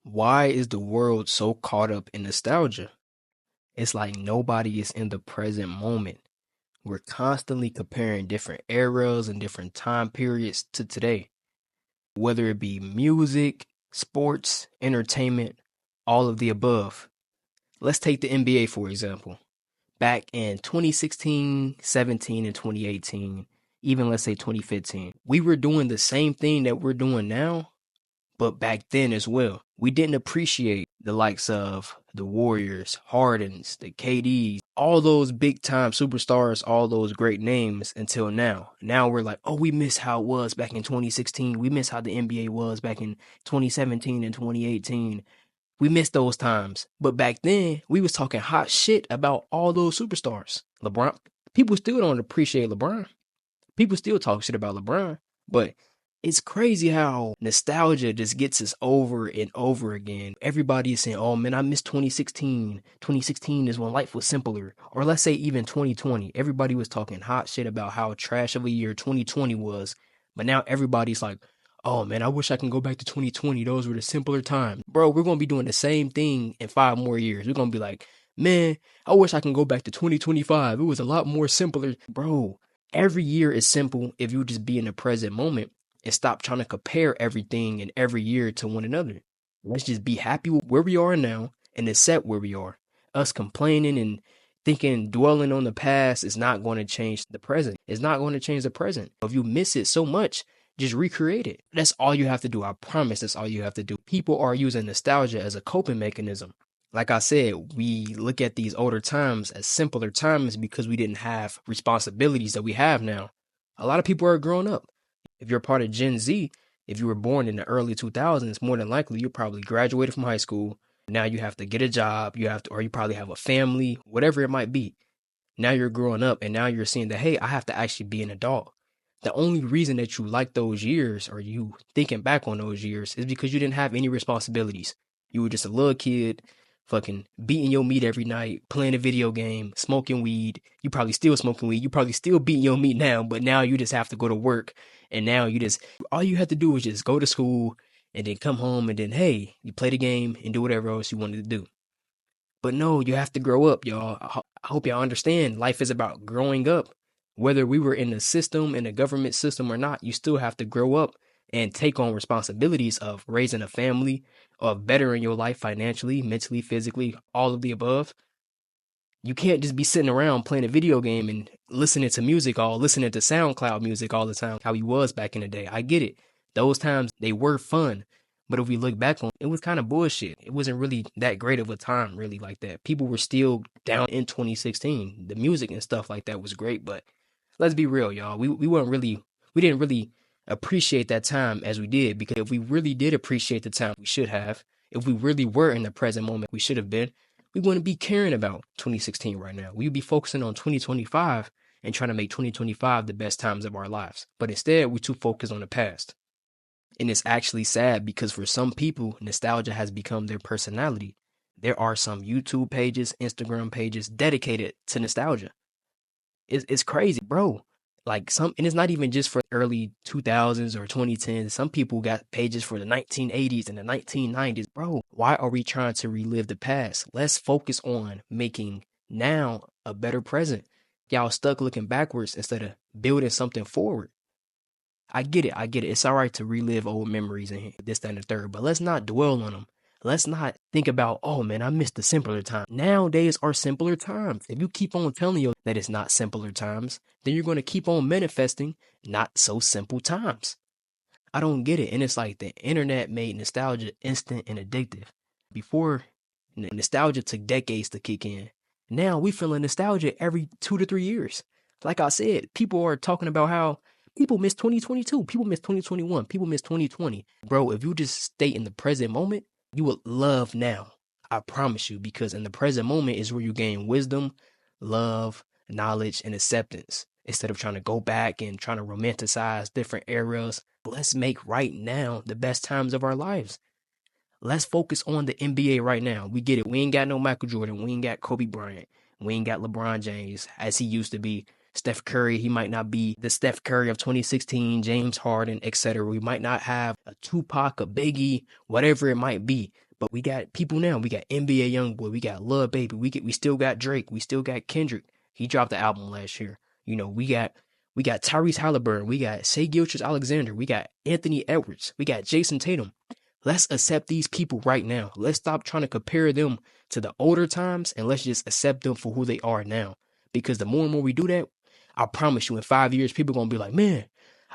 Why is the world so caught up in nostalgia? It's like nobody is in the present moment. We're constantly comparing different eras and different time periods to today, whether it be music, sports, entertainment, all of the above. Let's take the NBA for example. Back in 2016, 17, and 2018, even let's say 2015, we were doing the same thing that we're doing now, but back then as well. We didn't appreciate the likes of the Warriors, Hardens, the KDs, all those big time superstars, all those great names until now. Now we're like, oh, we miss how it was back in 2016. We miss how the NBA was back in 2017 and 2018. We miss those times. But back then, we was talking hot shit about all those superstars. LeBron, people still don't appreciate LeBron. People still talk shit about LeBron, but it's crazy how nostalgia just gets us over and over again. Everybody is saying, oh man, I miss 2016. 2016 is when life was simpler. Or let's say even 2020. Everybody was talking hot shit about how trash of a year 2020 was. But now everybody's like, oh man, I wish I can go back to 2020. Those were the simpler times. Bro, we're going to be doing the same thing in 5 more years. We're going to be like, man, I wish I can go back to 2025. It was a lot more simpler. Bro, every year is simple if you just be in the present moment and stop trying to compare everything and every year to one another. Let's just be happy with where we are now and accept where we are. Us complaining and thinking, dwelling on the past is not going to change the present. It's not going to change the present. If you miss it so much, just recreate it. That's all you have to do. I promise that's all you have to do. People are using nostalgia as a coping mechanism. Like I said, we look at these older times as simpler times because we didn't have responsibilities that we have now. A lot of people are growing up. If you're part of Gen Z, if you were born in the early 2000s, more than likely you probably graduated from high school. Now you have to get a job, or you probably have a family, whatever it might be. Now you're growing up and now you're seeing that, hey, I have to actually be an adult. The only reason that you like those years or you thinking back on those years is because you didn't have any responsibilities. You were just a little kid, fucking beating your meat every night, playing a video game, smoking weed. You probably still smoking weed. You probably still beating your meat now, but now you just have to go to work. And now all you have to do is just go to school and then come home and then, hey, you play the game and do whatever else you wanted to do. But no, you have to grow up, y'all. I hope y'all understand life is about growing up. Whether we were in the system, in the government system or not, you still have to grow up and take on responsibilities of raising a family, of bettering your life financially, mentally, physically, all of the above. You can't just be sitting around playing a video game and listening to SoundCloud music all the time, how he was back in the day. I get it. Those times, they were fun. But if we look back on it, was kind of bullshit. It wasn't really that great of a time, really, like that. People were still down in 2016. The music and stuff like that was great, but let's be real, y'all. We didn't really appreciate that time as we did, because if we really did appreciate the time we should have, if we really were in the present moment we should have been, we wouldn't be caring about 2016 right now. We'd be focusing on 2025 and trying to make 2025 the best times of our lives. But instead, we're too focused on the past. And it's actually sad because for some people, nostalgia has become their personality. There are some YouTube pages, Instagram pages dedicated to nostalgia. It's crazy, bro. And it's not even just for early 2000s or 2010s. Some people got pages for the 1980s and the 1990s. Bro, why are we trying to relive the past? Let's focus on making now a better present. Y'all stuck looking backwards instead of building something forward. I get it. I get it. It's all right to relive old memories and this, that, and the third, but let's not dwell on them. Let's not think about, oh man, I missed the simpler time. Nowadays are simpler times. If you keep on telling you that it's not simpler times, then you're going to keep on manifesting not so simple times. I don't get it. And it's like the internet made nostalgia instant and addictive. Before, nostalgia took decades to kick in. Now we feeling nostalgia every 2 to 3 years. Like I said, people are talking about how people miss 2022, people miss 2021, people miss 2020. Bro, if you just stay in the present moment, you will love now. I promise you, because in the present moment is where you gain wisdom, love, knowledge, and acceptance. Instead of trying to go back and trying to romanticize different eras, let's make right now the best times of our lives. Let's focus on the NBA right now. We get it. We ain't got no Michael Jordan. We ain't got Kobe Bryant. We ain't got LeBron James as he used to be. Steph Curry. He might not be the Steph Curry of 2016, James Harden, etc. We might not have a Tupac, a Biggie, whatever it might be. But we got people now. We got NBA YoungBoy. We got Lil Baby. We still got Drake. We still got Kendrick. He dropped the album last year. You know, we got Tyrese Halliburton. We got Shai Gilgeous-Alexander. We got Anthony Edwards. We got Jason Tatum. Let's accept these people right now. Let's stop trying to compare them to the older times and let's just accept them for who they are now. Because the more and more we do that, I promise you in 5 years, people are going to be like, man,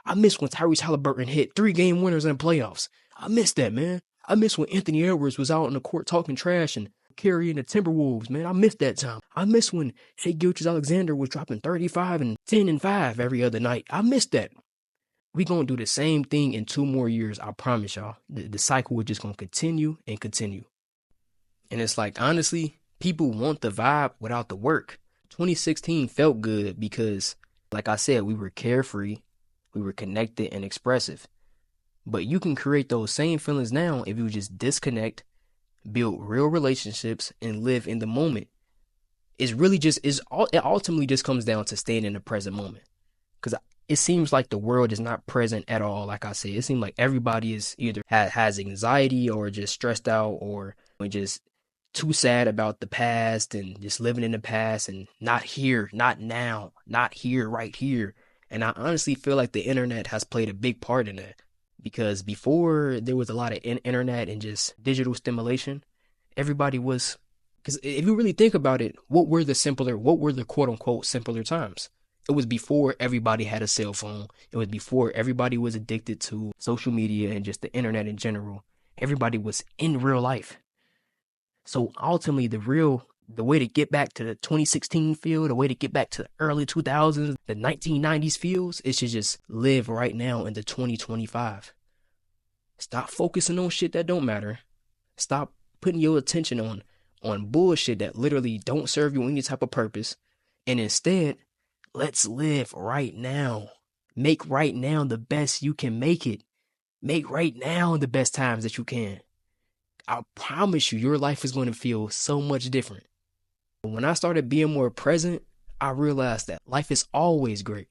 I miss when Tyrese Halliburton hit 3-game winners in the playoffs. I miss that, man. I miss when Anthony Edwards was out on the court talking trash and carrying the Timberwolves, man. I miss that time. I miss when Shai Gilgeous-Alexander was dropping 35 and 10 and 5 every other night. I miss that. We gonna do the same thing in 2 more years, I promise y'all. The cycle is just gonna continue and continue. And it's like, honestly, people want the vibe without the work. 2016 felt good because, like I said, we were carefree, we were connected and expressive. But you can create those same feelings now if you just disconnect, build real relationships, and live in the moment. It ultimately just comes down to staying in the present moment. Because it seems like the world is not present at all. Like I said, it seems like everybody is either has anxiety or just stressed out or just too sad about the past and just living in the past and not here, not now, not here, right here. And I honestly feel like the internet has played a big part in that. Because before there was a lot of internet and just digital stimulation, everybody was, because if you really think about it, what were the quote unquote simpler times? It was before everybody had a cell phone. It was before everybody was addicted to social media and just the internet in general. Everybody was in real life. So ultimately, the way to get back to the 2016 feel, the way to get back to the early 2000s, the 1990s feels, is to just live right now into 2025. Stop focusing on shit that don't matter. Stop putting your attention on bullshit that literally don't serve you any type of purpose. And instead, let's live right now. Make right now the best you can make it. Make right now the best times that you can. I promise you, your life is going to feel so much different. When I started being more present, I realized that life is always great.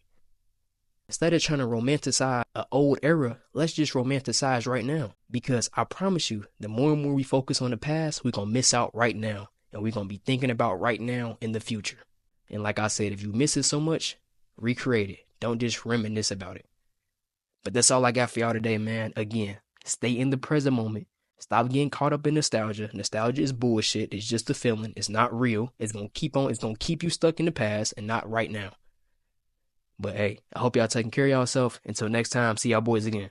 Instead of trying to romanticize an old era, let's just romanticize right now. Because I promise you, the more and more we focus on the past, we're going to miss out right now. And we're going to be thinking about right now in the future. And like I said, if you miss it so much, recreate it. Don't just reminisce about it. But that's all I got for y'all today, man. Again, stay in the present moment. Stop getting caught up in nostalgia. Nostalgia is bullshit. It's just a feeling. It's not real. It's going to keep you stuck in the past and not right now. But hey, I hope y'all taking care of yourself. Until next time, see y'all boys again.